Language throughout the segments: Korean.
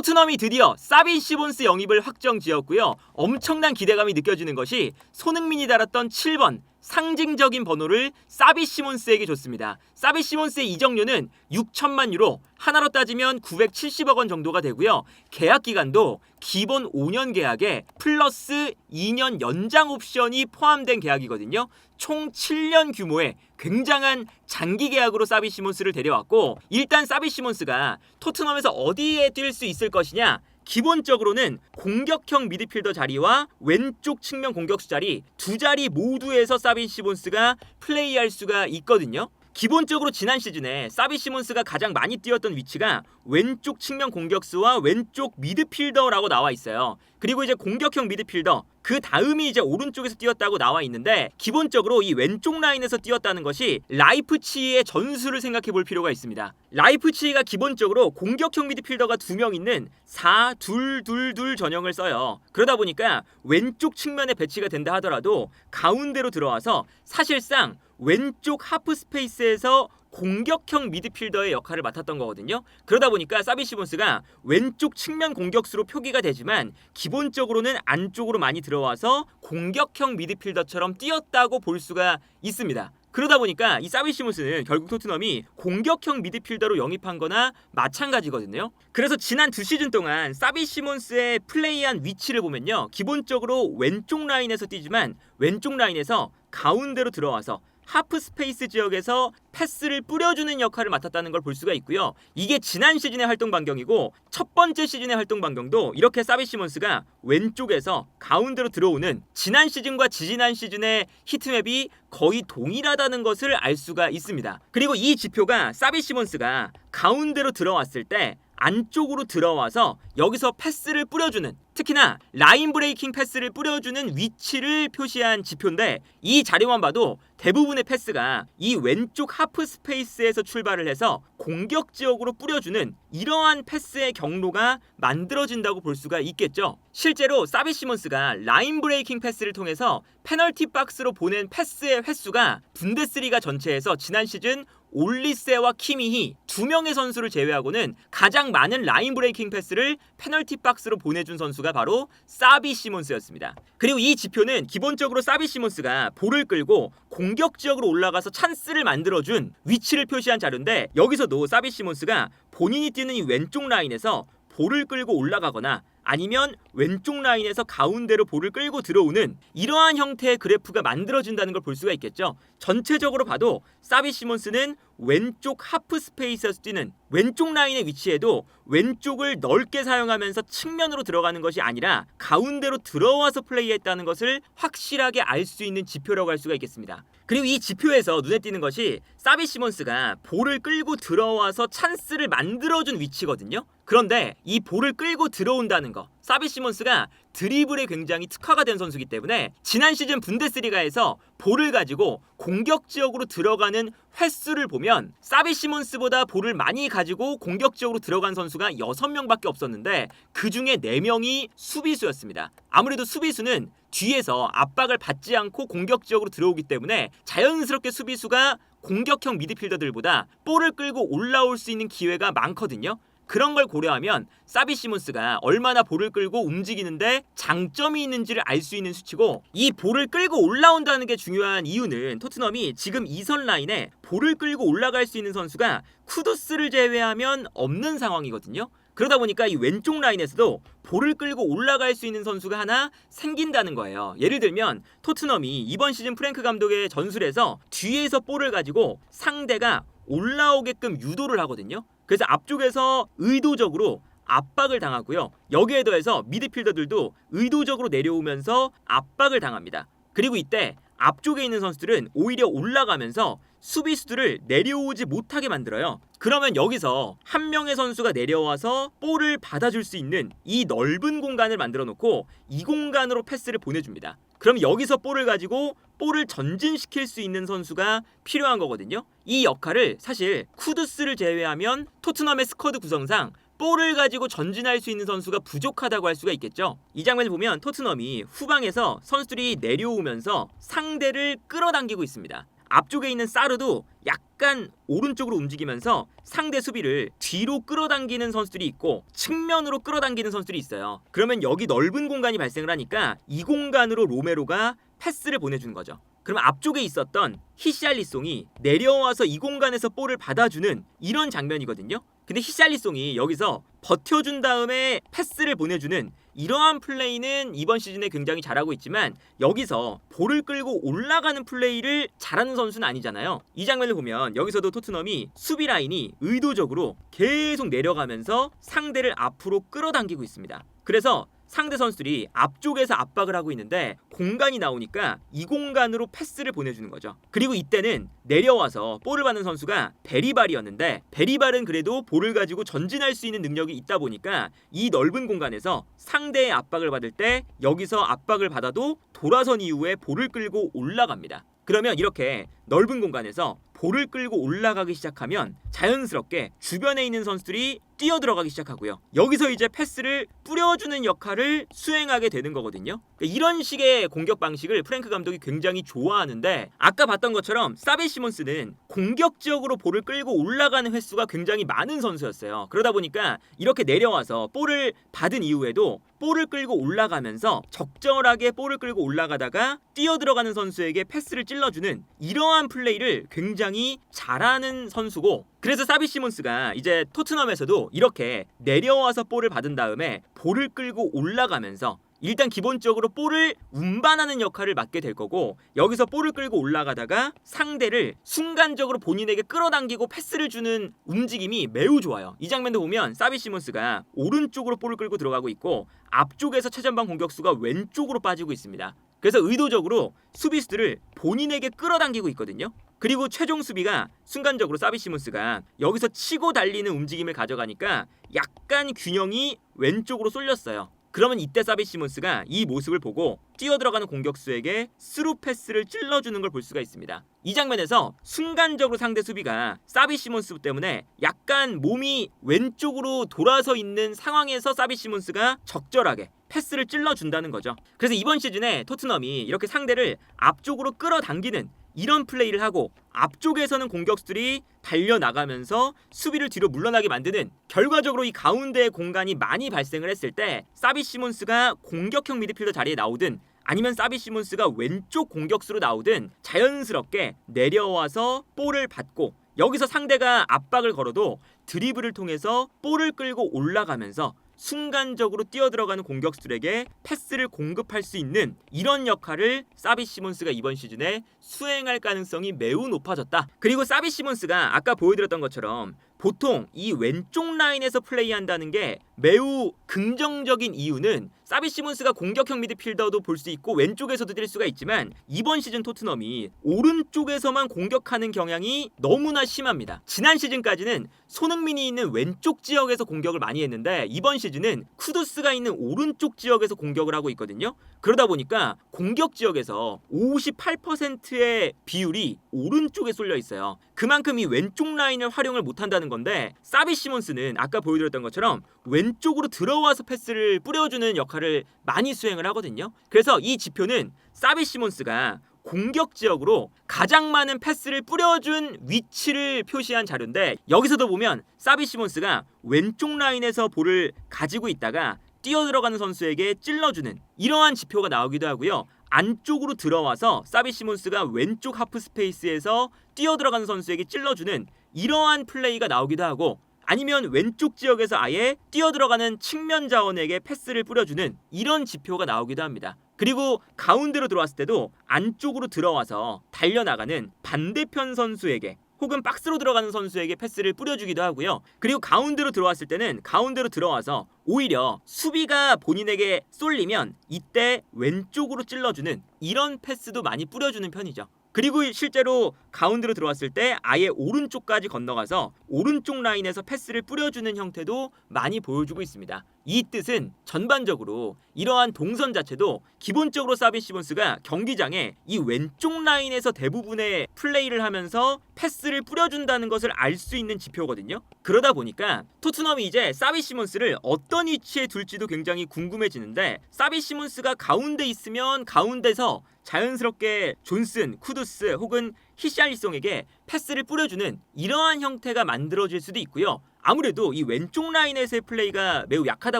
토트넘이 드디어 사비 시몬스 영입을 확정지었고요. 엄청난 기대감이 느껴지는 것이 손흥민이 달았던 7번 상징적인 번호를 사비 시몬스에게 줬습니다. 사비 시몬스의 이적료는 6천만 유로, 하나로 따지면 970억 원 정도가 되고요. 계약 기간도 기본 5년 계약에 플러스 2년 연장 옵션이 포함된 계약이거든요. 총 7년 규모의 굉장한 장기 계약으로 사비 시몬스를 데려왔고, 일단 사비 시몬스가 토트넘에서 어디에 뛸 수 있을 것이냐, 기본적으로는 공격형 미드필더 자리와 왼쪽 측면 공격수 자리 두 자리 모두에서 사비 시몬스가 플레이할 수가 있거든요. 기본적으로 지난 시즌에 사비 시몬스가 가장 많이 뛰었던 위치가 왼쪽 측면 공격수와 왼쪽 미드필더라고 나와 있어요. 그리고 이제 공격형 미드필더, 그 다음이 이제 오른쪽에서 뛰었다고 나와 있는데, 기본적으로 이 왼쪽 라인에서 뛰었다는 것이 라이프치히의 전술을 생각해 볼 필요가 있습니다. 라이프치히가 기본적으로 공격형 미드필더가 2명 있는 4-2-2-2 전형을 써요. 그러다 보니까 왼쪽 측면에 배치가 된다 하더라도 가운데로 들어와서 사실상 왼쪽 하프 스페이스에서 공격형 미드필더의 역할을 맡았던 거거든요. 그러다 보니까 사비 시몬스가 왼쪽 측면 공격수로 표기가 되지만 기본적으로는 안쪽으로 많이 들어와서 공격형 미드필더처럼 뛰었다고 볼 수가 있습니다. 그러다 보니까 이 사비 시몬스는 결국 토트넘이 공격형 미드필더로 영입한 거나 마찬가지거든요. 그래서 지난 2시즌 동안 사비 시몬스의 플레이한 위치를 보면요, 기본적으로 왼쪽 라인에서 뛰지만 왼쪽 라인에서 가운데로 들어와서 하프 스페이스 지역에서 패스를 뿌려주는 역할을 맡았다는 걸 볼 수가 있고요. 이게 지난 시즌의 활동 반경이고, 첫 번째 시즌의 활동 반경도 이렇게 사비 시몬스가 왼쪽에서 가운데로 들어오는 지난 시즌과 지지난 시즌의 히트맵이 거의 동일하다는 것을 알 수가 있습니다. 그리고 이 지표가 사비 시몬스가 가운데로 들어왔을 때 안쪽으로 들어와서 여기서 패스를 뿌려주는, 특히나 라인 브레이킹 패스를 뿌려주는 위치를 표시한 지표인데, 이 자료만 봐도 대부분의 패스가 이 왼쪽 하프 스페이스에서 출발을 해서 공격 지역으로 뿌려주는 이러한 패스의 경로가 만들어진다고 볼 수가 있겠죠. 실제로 사비 시몬스가 라인 브레이킹 패스를 통해서 페널티 박스로 보낸 패스의 횟수가 분데스리가 전체에서 지난 시즌 올리세와 키미히 2명의 선수를 제외하고는 가장 많은 라인 브레이킹 패스를 페널티 박스로 보내준 선수가 바로 사비 시몬스였습니다. 그리고 이 지표는 기본적으로 사비 시몬스가 볼을 끌고 공격 지역으로 올라가서 찬스를 만들어준 위치를 표시한 자료인데, 여기서도 사비 시몬스가 본인이 뛰는 이 왼쪽 라인에서 볼을 끌고 올라가거나 아니면 왼쪽 라인에서 가운데로 볼을 끌고 들어오는 이러한 형태의 그래프가 만들어진다는 걸 볼 수가 있겠죠. 전체적으로 봐도 사비 시몬스는 왼쪽 하프 스페이스에서 뛰는 왼쪽 라인의 위치에도 왼쪽을 넓게 사용하면서 측면으로 들어가는 것이 아니라 가운데로 들어와서 플레이했다는 것을 확실하게 알 수 있는 지표라고 할 수가 있겠습니다. 그리고 이 지표에서 눈에 띄는 것이 사비 시몬스가 볼을 끌고 들어와서 찬스를 만들어준 위치거든요. 그런데 이 볼을 끌고 들어온다는 거, 사비 시몬스가 드리블에 굉장히 특화가 된 선수이기 때문에 지난 시즌 분데스리가에서 볼을 가지고 공격 지역으로 들어가는 횟수를 보면 사비 시몬스보다 볼을 많이 가지고 공격 지역으로 들어간 선수가 6명밖에 없었는데 그 중에 4명이 수비수였습니다. 아무래도 수비수는 뒤에서 압박을 받지 않고 공격 지역으로 들어오기 때문에 자연스럽게 수비수가 공격형 미드필더들보다 볼을 끌고 올라올 수 있는 기회가 많거든요. 그런 걸 고려하면 사비 시몬스가 얼마나 볼을 끌고 움직이는데 장점이 있는지를 알 수 있는 수치고, 이 볼을 끌고 올라온다는 게 중요한 이유는 토트넘이 지금 2선 라인에 볼을 끌고 올라갈 수 있는 선수가 쿠두스를 제외하면 없는 상황이거든요. 그러다 보니까 이 왼쪽 라인에서도 볼을 끌고 올라갈 수 있는 선수가 하나 생긴다는 거예요. 예를 들면 토트넘이 이번 시즌 프랭크 감독의 전술에서 뒤에서 볼을 가지고 상대가 올라오게끔 유도를 하거든요. 그래서 앞쪽에서 의도적으로 압박을 당하고요. 여기에 더해서 미드필더들도 의도적으로 내려오면서 압박을 당합니다. 그리고 이때 앞쪽에 있는 선수들은 오히려 올라가면서 수비수들을 내려오지 못하게 만들어요. 그러면 여기서 한 명의 선수가 내려와서 볼을 받아줄 수 있는 이 넓은 공간을 만들어 놓고 이 공간으로 패스를 보내줍니다. 그럼 여기서 볼을 가지고 볼을 전진시킬 수 있는 선수가 필요한 거거든요. 이 역할을 사실 쿠두스를 제외하면 토트넘의 스쿼드 구성상 볼을 가지고 전진할 수 있는 선수가 부족하다고 할 수가 있겠죠. 이 장면을 보면 토트넘이 후방에서 선수들이 내려오면서 상대를 끌어당기고 있습니다. 앞쪽에 있는 사르도 약간 오른쪽으로 움직이면서 상대 수비를 뒤로 끌어당기는 선수들이 있고 측면으로 끌어당기는 선수들이 있어요. 그러면 여기 넓은 공간이 발생을 하니까 이 공간으로 로메로가 패스를 보내주는 거죠. 그럼 앞쪽에 있었던 히샬리송이 내려와서 이 공간에서 볼을 받아주는 이런 장면이거든요. 근데 히샬리송이 여기서 버텨준 다음에 패스를 보내주는 이러한 플레이는 이번 시즌에 굉장히 잘하고 있지만 여기서 볼을 끌고 올라가는 플레이를 잘하는 선수는 아니잖아요. 이 장면을 보면 여기서도 토트넘이 수비 라인이 의도적으로 계속 내려가면서 상대를 앞으로 끌어당기고 있습니다. 그래서 상대 선수들이 앞쪽에서 압박을 하고 있는데 공간이 나오니까 이 공간으로 패스를 보내주는 거죠. 그리고 이때는 내려와서 볼을 받는 선수가 베리발이었는데 베리발은 그래도 볼을 가지고 전진할 수 있는 능력이 있다 보니까 이 넓은 공간에서 상대의 압박을 받을 때 여기서 압박을 받아도 돌아선 이후에 볼을 끌고 올라갑니다. 그러면 이렇게 넓은 공간에서 볼을 끌고 올라가기 시작하면 자연스럽게 주변에 있는 선수들이 뛰어들어가기 시작하고요. 여기서 이제 패스를 뿌려주는 역할을 수행하게 되는 거거든요. 이런 식의 공격 방식을 프랭크 감독이 굉장히 좋아하는데 아까 봤던 것처럼 사비 시몬스는 공격적으로 볼을 끌고 올라가는 횟수가 굉장히 많은 선수였어요. 그러다 보니까 이렇게 내려와서 볼을 받은 이후에도 볼을 끌고 올라가면서 적절하게 볼을 끌고 올라가다가 뛰어들어가는 선수에게 패스를 찔러주는 이러한 플레이를 굉장히 잘하는 선수고, 그래서 사비 시몬스가 이제 토트넘에서도 이렇게 내려와서 볼을 받은 다음에 볼을 끌고 올라가면서 일단 기본적으로 볼을 운반하는 역할을 맡게 될 거고, 여기서 볼을 끌고 올라가다가 상대를 순간적으로 본인에게 끌어당기고 패스를 주는 움직임이 매우 좋아요. 이 장면도 보면 사비 시몬스가 오른쪽으로 볼을 끌고 들어가고 있고 앞쪽에서 최전방 공격수가 왼쪽으로 빠지고 있습니다. 그래서 의도적으로 수비수들을 본인에게 끌어당기고 있거든요. 그리고 최종 수비가 순간적으로 사비 시몬스가 여기서 치고 달리는 움직임을 가져가니까 약간 균형이 왼쪽으로 쏠렸어요. 그러면 이때 사비 시몬스가 이 모습을 보고 뛰어들어가는 공격수에게 스루 패스를 찔러주는 걸 볼 수가 있습니다. 이 장면에서 순간적으로 상대 수비가 사비 시몬스 때문에 약간 몸이 왼쪽으로 돌아서 있는 상황에서 사비 시몬스가 적절하게 패스를 찔러준다는 거죠. 그래서 이번 시즌에 토트넘이 이렇게 상대를 앞쪽으로 끌어당기는 이런 플레이를 하고 앞쪽에서는 공격수들이 달려나가면서 수비를 뒤로 물러나게 만드는, 결과적으로 이 가운데의 공간이 많이 발생을 했을 때 사비 시몬스가 공격형 미드필더 자리에 나오든 아니면 사비 시몬스가 왼쪽 공격수로 나오든 자연스럽게 내려와서 볼을 받고 여기서 상대가 압박을 걸어도 드리블을 통해서 볼을 끌고 올라가면서 순간적으로 뛰어들어가는 공격수들에게 패스를 공급할 수 있는 이런 역할을 사비 시몬스가 이번 시즌에 수행할 가능성이 매우 높아졌다. 그리고 사비 시몬스가 아까 보여드렸던 것처럼 보통 이 왼쪽 라인에서 플레이한다는 게 매우 긍정적인 이유는 사비 시몬스가 공격형 미드필더도 볼 수 있고 왼쪽에서도 뛸 수가 있지만 이번 시즌 토트넘이 오른쪽에서만 공격하는 경향이 너무나 심합니다. 지난 시즌까지는 손흥민이 있는 왼쪽 지역에서 공격을 많이 했는데 이번 시즌은 쿠두스가 있는 오른쪽 지역에서 공격을 하고 있거든요. 그러다 보니까 공격 지역에서 58%의 비율이 오른쪽에 쏠려 있어요. 그만큼 이 왼쪽 라인을 활용을 못한다는 건데 사비 시몬스는 아까 보여드렸던 것처럼 왼쪽으로 들어와서 패스를 뿌려주는 역할을 많이 수행을 하거든요. 그래서 이 지표는 사비 시몬스가 공격 지역으로 가장 많은 패스를 뿌려준 위치를 표시한 자료인데, 여기서도 보면 사비 시몬스가 왼쪽 라인에서 볼을 가지고 있다가 뛰어들어가는 선수에게 찔러주는 이러한 지표가 나오기도 하고요. 안쪽으로 들어와서 사비 시몬스가 왼쪽 하프 스페이스에서 뛰어들어가는 선수에게 찔러주는 이러한 플레이가 나오기도 하고, 아니면 왼쪽 지역에서 아예 뛰어들어가는 측면 자원에게 패스를 뿌려주는 이런 지표가 나오기도 합니다. 그리고 가운데로 들어왔을 때도 안쪽으로 들어와서 달려나가는 반대편 선수에게 혹은 박스로 들어가는 선수에게 패스를 뿌려주기도 하고요. 그리고 가운데로 들어왔을 때는 가운데로 들어와서 오히려 수비가 본인에게 쏠리면 이때 왼쪽으로 찔러주는 이런 패스도 많이 뿌려주는 편이죠. 그리고 실제로 가운데로 들어왔을 때 아예 오른쪽까지 건너가서 오른쪽 라인에서 패스를 뿌려주는 형태도 많이 보여주고 있습니다. 이 뜻은 전반적으로 이러한 동선 자체도 기본적으로 사비 시몬스가 경기장에 이 왼쪽 라인에서 대부분의 플레이를 하면서 패스를 뿌려준다는 것을 알 수 있는 지표거든요. 그러다 보니까 토트넘이 이제 사비 시몬스를 어떤 위치에 둘지도 굉장히 궁금해지는데, 사비 시몬스가 가운데 있으면 가운데서 자연스럽게 존슨, 쿠두스 혹은 히샬리송에게 패스를 뿌려주는 이러한 형태가 만들어질 수도 있고요. 아무래도 이 왼쪽 라인에서의 플레이가 매우 약하다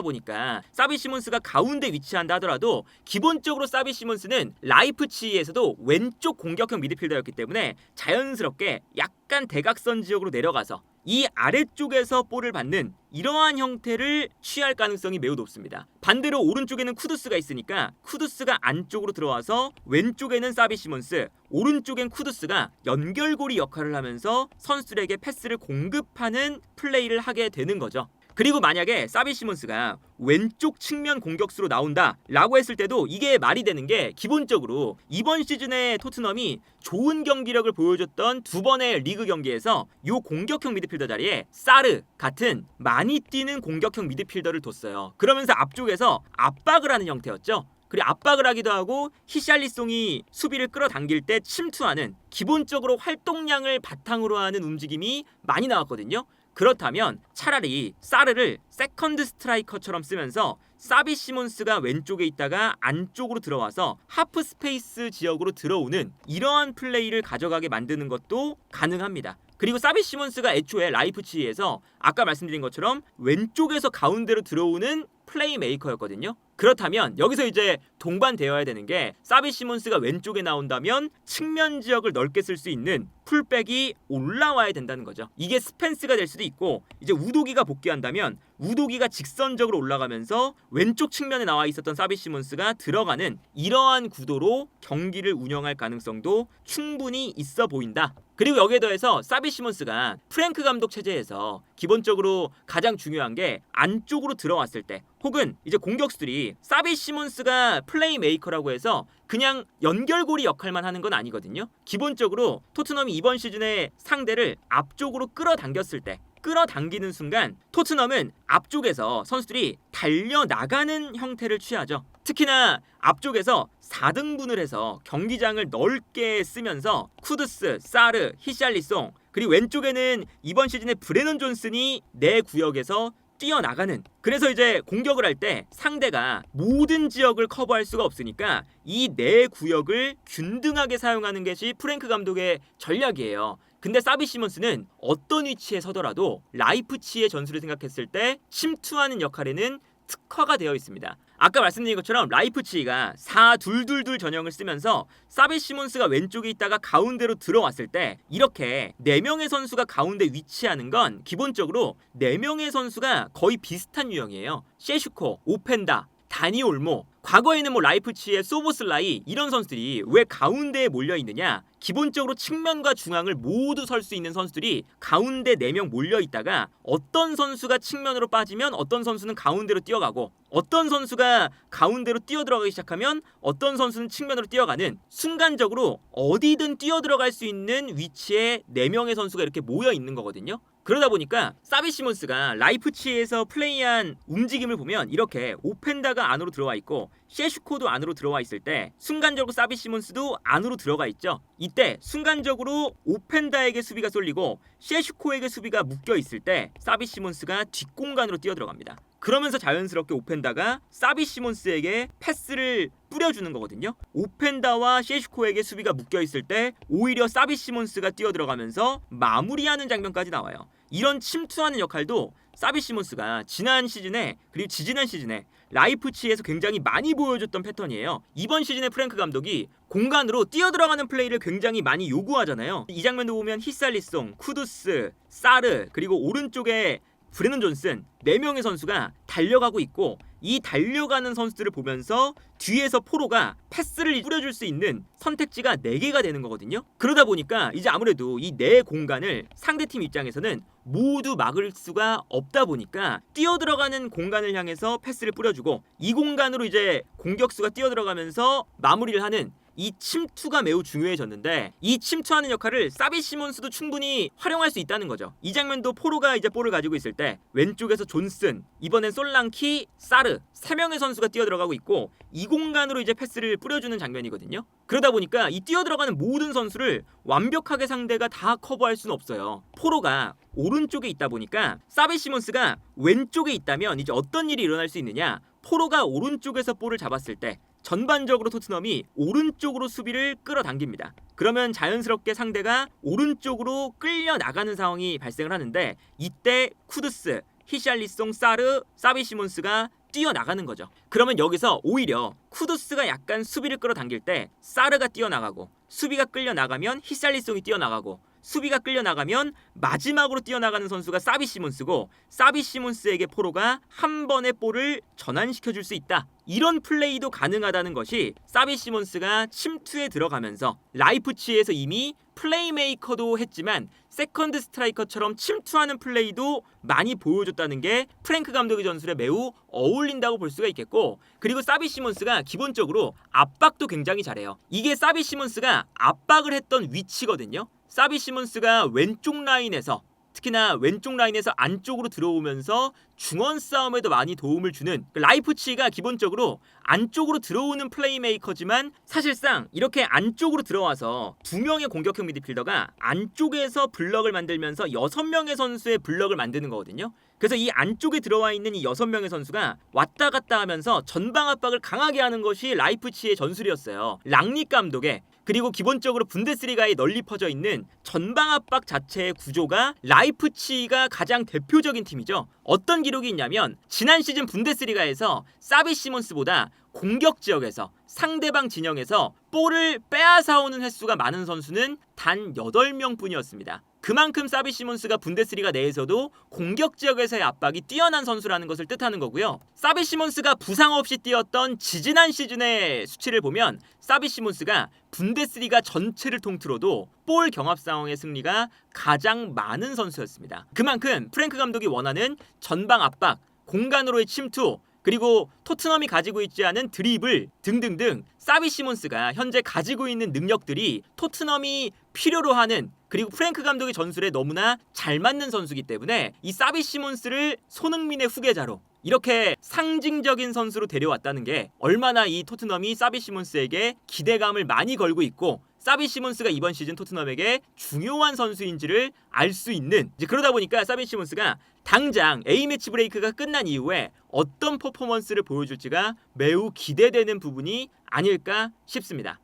보니까 사비 시몬스가 가운데 위치한다 하더라도 기본적으로 사비 시몬스는 라이프치히에서도 왼쪽 공격형 미드필더였기 때문에 자연스럽게 약간 대각선 지역으로 내려가서 이 아래쪽에서 볼을 받는 이러한 형태를 취할 가능성이 매우 높습니다. 반대로 오른쪽에는 쿠두스가 있으니까 쿠두스가 안쪽으로 들어와서 왼쪽에는 사비 시몬스, 오른쪽엔 쿠두스가 연결고리 역할을 하면서 선수들에게 패스를 공급하는 플레이를 하게 되는 거죠. 그리고 만약에 사비 시몬스가 왼쪽 측면 공격수로 나온다 라고 했을 때도 이게 말이 되는 게, 기본적으로 이번 시즌에 토트넘이 좋은 경기력을 보여줬던 두 번의 리그 경기에서 이 공격형 미드필더 자리에 사르 같은 많이 뛰는 공격형 미드필더를 뒀어요. 그러면서 앞쪽에서 압박을 하는 형태였죠. 그리고 압박을 하기도 하고 히샬리송이 수비를 끌어당길 때 침투하는, 기본적으로 활동량을 바탕으로 하는 움직임이 많이 나왔거든요. 그렇다면 차라리 사르를 세컨드 스트라이커처럼 쓰면서 사비 시몬스가 왼쪽에 있다가 안쪽으로 들어와서 하프 스페이스 지역으로 들어오는 이러한 플레이를 가져가게 만드는 것도 가능합니다. 그리고 사비 시몬스가 애초에 라이프치히에서 아까 말씀드린 것처럼 왼쪽에서 가운데로 들어오는 플레이메이커였거든요. 그렇다면 여기서 이제 동반되어야 되는 게, 사비 시몬스가 왼쪽에 나온다면 측면 지역을 넓게 쓸 수 있는 풀백이 올라와야 된다는 거죠. 이게 스펜스가 될 수도 있고, 이제 우도기가 복귀한다면 우도기가 직선적으로 올라가면서 왼쪽 측면에 나와 있었던 사비 시몬스가 들어가는 이러한 구도로 경기를 운영할 가능성도 충분히 있어 보인다. 그리고 여기에 더해서 사비 시몬스가 프랭크 감독 체제에서 기본적으로 가장 중요한 게, 안쪽으로 들어왔을 때 혹은 이제 공격수들이 사비 시몬스가 플레이메이커라고 해서 그냥 연결고리 역할만 하는 건 아니거든요. 기본적으로 토트넘이 이번 시즌에 상대를 앞쪽으로 끌어당겼을 때, 끌어당기는 순간 토트넘은 앞쪽에서 선수들이 달려나가는 형태를 취하죠. 특히나 앞쪽에서 4등분을 해서 경기장을 넓게 쓰면서 쿠두스, 사르, 히샬리송, 그리고 왼쪽에는 이번 시즌에 브레넌 존슨이 내 구역에서 뛰어나가는, 그래서 이제 공격을 할 때 상대가 모든 지역을 커버할 수가 없으니까 이 내 구역을 균등하게 사용하는 것이 프랭크 감독의 전략이에요. 근데 사비 시몬스는 어떤 위치에 서더라도 라이프치히의 전술을 생각했을 때 침투하는 역할에는 특화가 되어 있습니다. 아까 말씀드린 것처럼 라이프치히가 4-2-2-2 전형을 쓰면서 사비 시몬스가 왼쪽에 있다가 가운데로 들어왔을 때 이렇게 4명의 선수가 가운데 위치하는 건 기본적으로 4명의 선수가 거의 비슷한 유형이에요. 셰슈코, 오펜다, 다니 올모, 과거에는 라이프치히의 소보슬라이, 이런 선수들이 왜 가운데에 몰려 있느냐? 기본적으로 측면과 중앙을 모두 설 수 있는 선수들이 가운데 4명 몰려 있다가 어떤 선수가 측면으로 빠지면 어떤 선수는 가운데로 뛰어가고, 어떤 선수가 가운데로 뛰어들어가기 시작하면 어떤 선수는 측면으로 뛰어가는, 순간적으로 어디든 뛰어들어갈 수 있는 위치에 4명의 선수가 이렇게 모여 있는 거거든요. 그러다 보니까 사비 시몬스가 라이프치히에서 플레이한 움직임을 보면 이렇게 오펜다가 안으로 들어와 있고 셰슈코도 안으로 들어와 있을 때 순간적으로 사비 시몬스도 안으로 들어가 있죠. 이때 순간적으로 오펜다에게 수비가 쏠리고 셰슈코에게 수비가 묶여 있을 때 사비 시몬스가 뒷공간으로 뛰어들어갑니다. 그러면서 자연스럽게 오펜다가 사비 시몬스에게 패스를 뿌려주는 거거든요. 오펜다와 셰슈코에게 수비가 묶여 있을 때 오히려 사비 시몬스가 뛰어들어가면서 마무리하는 장면까지 나와요. 이런 침투하는 역할도 사비 시몬스가 지난 시즌에 그리고 지지난 시즌에 라이프치히에서 굉장히 많이 보여줬던 패턴이에요. 이번 시즌에 프랭크 감독이 공간으로 뛰어들어가는 플레이를 굉장히 많이 요구하잖아요. 이 장면도 보면 히샬리송, 쿠두스, 사르, 그리고 오른쪽에 브레넌 존슨 4명의 선수가 달려가고 있고, 이 달려가는 선수들을 보면서 뒤에서 포로가 패스를 뿌려줄 수 있는 선택지가 4개가 되는 거거든요. 그러다 보니까 이제 아무래도 이 4 공간을 상대팀 입장에서는 모두 막을 수가 없다 보니까 뛰어들어가는 공간을 향해서 패스를 뿌려주고, 이 공간으로 이제 공격수가 뛰어들어가면서 마무리를 하는 이 침투가 매우 중요해졌는데 이 침투하는 역할을 사비 시몬스도 충분히 활용할 수 있다는 거죠. 이 장면도 포로가 이제 볼을 가지고 있을 때 왼쪽에서 존슨, 이번엔 솔랑키, 사르 3명의 선수가 뛰어들어가고 있고 이 공간으로 이제 패스를 뿌려주는 장면이거든요. 그러다 보니까 이 뛰어들어가는 모든 선수를 완벽하게 상대가 다 커버할 수는 없어요. 포로가 오른쪽에 있다 보니까 사비 시몬스가 왼쪽에 있다면 이제 어떤 일이 일어날 수 있느냐, 포로가 오른쪽에서 볼을 잡았을 때 전반적으로 토트넘이 오른쪽으로 수비를 끌어당깁니다. 그러면 자연스럽게 상대가 오른쪽으로 끌려 나가는 상황이 발생을 하는데 이때 쿠두스, 히샬리송, 사르, 사비 시몬스가 뛰어나가는 거죠. 그러면 여기서 오히려 쿠두스가 약간 수비를 끌어당길 때 사르가 뛰어나가고, 수비가 끌려 나가면 히샬리송이 뛰어나가고, 수비가 끌려 나가면 마지막으로 뛰어나가는 선수가 사비 시몬스고, 사비 시몬스에게 포로가 한 번에 볼을 전환시켜 줄 수 있다. 이런 플레이도 가능하다는 것이 사비 시몬스가 침투에 들어가면서 라이프치히에서 이미 플레이메이커도 했지만 세컨드 스트라이커처럼 침투하는 플레이도 많이 보여줬다는 게 프랭크 감독의 전술에 매우 어울린다고 볼 수가 있겠고, 그리고 사비 시몬스가 기본적으로 압박도 굉장히 잘해요. 이게 사비 시몬스가 압박을 했던 위치거든요. 사비 시몬스가 왼쪽 라인에서, 특히나 왼쪽 라인에서 안쪽으로 들어오면서 중원 싸움에도 많이 도움을 주는, 라이프치히가 기본적으로 안쪽으로 들어오는 플레이메이커지만 사실상 이렇게 안쪽으로 들어와서 2명의 공격형 미드필더가 안쪽에서 블럭을 만들면서 6명의 선수의 블럭을 만드는 거거든요. 그래서 이 안쪽에 들어와 있는 이 6명의 선수가 왔다 갔다 하면서 전방 압박을 강하게 하는 것이 라이프치히의 전술이었어요. 랑닉 감독의, 그리고 기본적으로 분데스리가에 널리 퍼져 있는 전방 압박 자체의 구조가 라이프치히가 가장 대표적인 팀이죠. 어떤 기록이 있냐면 지난 시즌 분데스리가에서 사비 시몬스보다 공격 지역에서 상대방 진영에서 볼을 빼앗아오는 횟수가 많은 선수는 단 8명 뿐이었습니다. 그만큼 사비 시몬스가 분데스리가 내에서도 공격 지역에서의 압박이 뛰어난 선수라는 것을 뜻하는 거고요. 사비 시몬스가 부상 없이 뛰었던 지지난 시즌의 수치를 보면 사비 시몬스가 분데스리가 전체를 통틀어도 볼 경합 상황의 승리가 가장 많은 선수였습니다. 그만큼 프랭크 감독이 원하는 전방 압박, 공간으로의 침투, 그리고 토트넘이 가지고 있지 않은 드리블 등등등 사비 시몬스가 현재 가지고 있는 능력들이 토트넘이 필요로 하는, 그리고 프랭크 감독의 전술에 너무나 잘 맞는 선수이기 때문에 이 사비 시몬스를 손흥민의 후계자로 이렇게 상징적인 선수로 데려왔다는 게 얼마나 이 토트넘이 사비 시몬스에게 기대감을 많이 걸고 있고 사비 시몬스가 이번 시즌 토트넘에게 중요한 선수인지를 알 수 있는, 이제 그러다 보니까 사비 시몬스가 당장 A매치 브레이크가 끝난 이후에 어떤 퍼포먼스를 보여줄지가 매우 기대되는 부분이 아닐까 싶습니다.